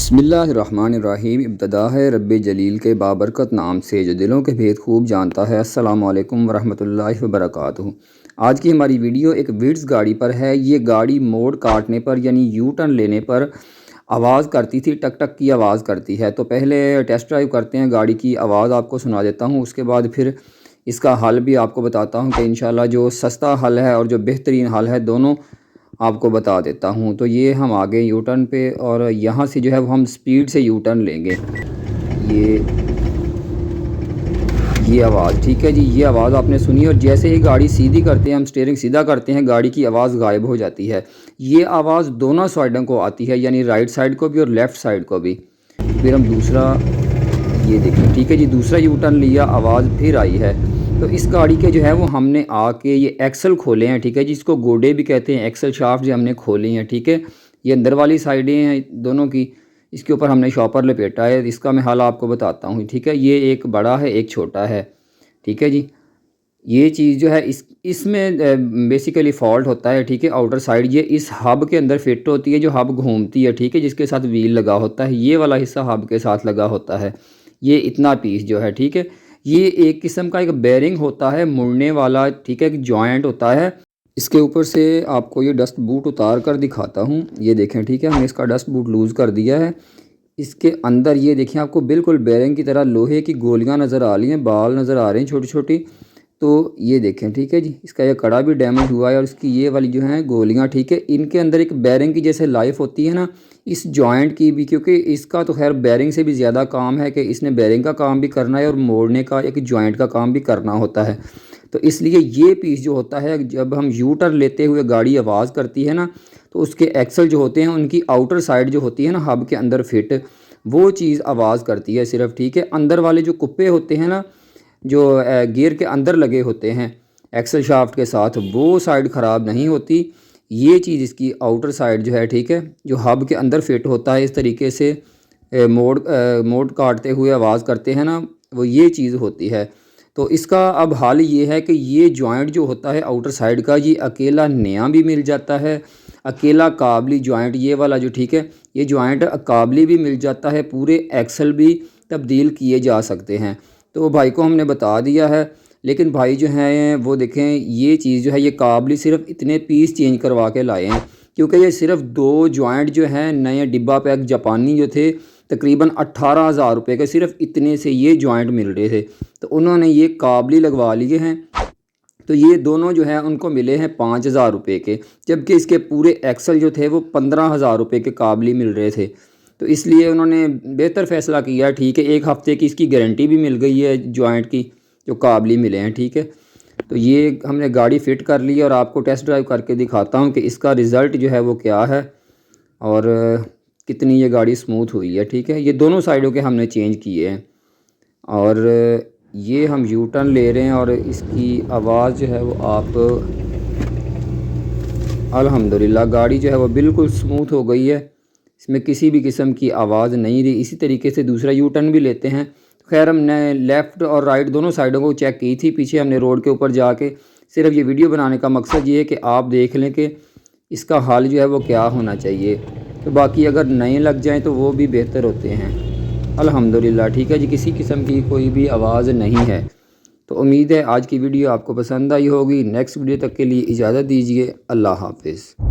बिस्मिल्लाहिर्रहमानिर्रहीम। इब्तदा है रब्बे जलील के बाबरकत नाम से जो दिलों के भेद खूब जानता है। अस्सलामु अलैकुम वरहमतुल्लाहि वबरकातुहू। आज की हमारी वीडियो एक विड्स गाड़ी पर है। ये गाड़ी मोड़ काटने पर यानी यू टर्न लेने पर आवाज़ करती थी, टक टक की आवाज़ करती है। तो पहले टेस्ट ड्राइव करते हैं, गाड़ी की आवाज़ आपको सुना देता हूँ। उसके बाद फिर इसका हल भी आपको बताता हूँ कि इंशाल्लाह जो सस्ता हल है और जो बेहतरीन हल है दोनों आपको बता देता हूँ। तो ये हम आ गए यू टर्न पे और यहाँ से जो है वो हम स्पीड से यू टर्न लेंगे। ये ये आवाज़, ठीक है जी, ये आवाज़ आपने सुनी और जैसे ही गाड़ी सीधी करते हैं, हम स्टीयरिंग सीधा करते हैं, गाड़ी की आवाज़ गायब हो जाती है। ये आवाज़ दोनों साइडों को आती है, यानी राइट साइड को भी और लेफ़्ट साइड को भी। फिर हम दूसरा ये देखें, ठीक है जी, दूसरा यू टर्न लिया, आवाज़ फिर आई है। तो इस गाड़ी के जो है वो हमने आके ये एक्सल खोले हैं, ठीक है जी, इसको गोडे भी कहते हैं। एक्सल शाफ्ट जो हमने खोले हैं, ठीक है। ये अंदर वाली साइडें हैं दोनों की, इसके ऊपर हमने शॉपर लपेटा है। इसका मैं हाल आपको बताता हूँ, ठीक है। ये एक बड़ा है, एक छोटा है, ठीक है जी। ये चीज़ जो है इसमें बेसिकली फ़ॉल्ट होता है, ठीक है। आउटर साइड ये इस हब के अंदर फिट होती है, जो हब घूमती है, ठीक है, जिसके साथ व्हील लगा होता है। ये वाला हिस्सा हब के साथ लगा होता है, ये इतना पीस जो है, ठीक है। ये एक किस्म का एक बेरिंग होता है मुड़ने वाला, ठीक है, एक जॉइंट होता है। इसके ऊपर से आपको ये डस्ट बूट उतार कर दिखाता हूँ। ये देखें, ठीक है, हमने इसका डस्ट बूट लूज़ कर दिया है। इसके अंदर ये देखें, आपको बिल्कुल बेरिंग की तरह लोहे की गोलियां नज़र आ रही हैं, बाल नज़र आ रहे हैं छोटी छोटी। तो ये देखें, ठीक है जी, इसका ये कड़ा भी डैमेज हुआ है और इसकी ये वाली जो है गोलियां, ठीक है, इनके अंदर एक बेरिंग की जैसे लाइफ होती है ना, इस जॉइंट की भी, क्योंकि इसका तो खैर बेरिंग से भी ज़्यादा काम है कि इसने बेरिंग का काम भी करना है और मोड़ने का एक जॉइंट का काम भी करना होता है। तो इसलिए ये पीस जो होता है, जब हम यू टर्न लेते हुए गाड़ी आवाज़ करती है ना, तो उसके एक्सल जो होते हैं उनकी आउटर साइड जो होती है ना हब के अंदर फिट, वो चीज़ आवाज़ करती है सिर्फ, ठीक है। अंदर वाले जो कुप्पे होते हैं ना, जो गियर के अंदर लगे होते हैं एक्सल शाफ्ट के साथ, वो साइड ख़राब नहीं होती। ये चीज़ इसकी आउटर साइड जो है, ठीक है, जो हब के अंदर फिट होता है, इस तरीके से मोड़ काटते हुए आवाज़ करते हैं ना, वो ये चीज़ होती है। तो इसका अब हाल ये है कि ये जॉइंट जो होता है आउटर साइड का, ये अकेला नया भी मिल जाता है, अकेला काबली जॉइंट ये वाला जो, ठीक है, ये जॉइंट काबली भी मिल जाता है, पूरे एक्सल भी तब्दील किए जा सकते हैं। तो भाई को हमने बता दिया है, लेकिन भाई जो हैं वो देखें, ये चीज़ जो है ये काबली सिर्फ इतने पीस चेंज करवा के लाए हैं, क्योंकि ये सिर्फ 2 जॉइंट जो हैं नए डिब्बा पैक जापानी जो थे, तकरीबन 18,000 रुपये के, सिर्फ इतने से ये जॉइंट मिल रहे थे। तो उन्होंने ये काबली लगवा लिए हैं। तो ये दोनों जो है उनको मिले हैं 5,000 रुपये के, जबकि इसके पूरे एक्सल जो थे वो 15,000 रुपये के काबली मिल रहे थे। तो इसलिए उन्होंने बेहतर फ़ैसला किया, ठीक है। 1 हफ़्ते की इसकी गारंटी भी मिल गई है जॉइंट की, जो काबली मिले हैं, ठीक है। तो ये हमने गाड़ी फ़िट कर ली और आपको टेस्ट ड्राइव करके दिखाता हूँ कि इसका रिज़ल्ट जो है वो क्या है और कितनी ये गाड़ी स्मूथ हुई है, ठीक है। ये दोनों साइडों के हमने चेंज किए हैं और ये हम यू टर्न ले रहे हैं और इसकी आवाज़ जो है वो आप अल्हम्दुलिल्लाह गाड़ी जो है वो बिल्कुल स्मूथ हो गई है, इसमें किसी भी किस्म की आवाज़ नहीं रही। इसी तरीके से दूसरा यू टर्न भी लेते हैं। खैर हमने लेफ़्ट और राइट दोनों साइडों को चेक की थी, पीछे हमने रोड के ऊपर जाके। सिर्फ ये वीडियो बनाने का मकसद ये है कि आप देख लें कि इसका हाल जो है वो क्या होना चाहिए। तो बाकी अगर नए लग जाएँ तो वो भी बेहतर होते हैं। अल्हम्दुलिल्लाह, ठीक है जी, किसी किस्म की कोई भी आवाज़ नहीं है। तो उम्मीद है आज की वीडियो आपको पसंद आई होगी। नेक्स्ट वीडियो तक के लिए इजाज़त दीजिए। अल्लाह हाफ़िज़।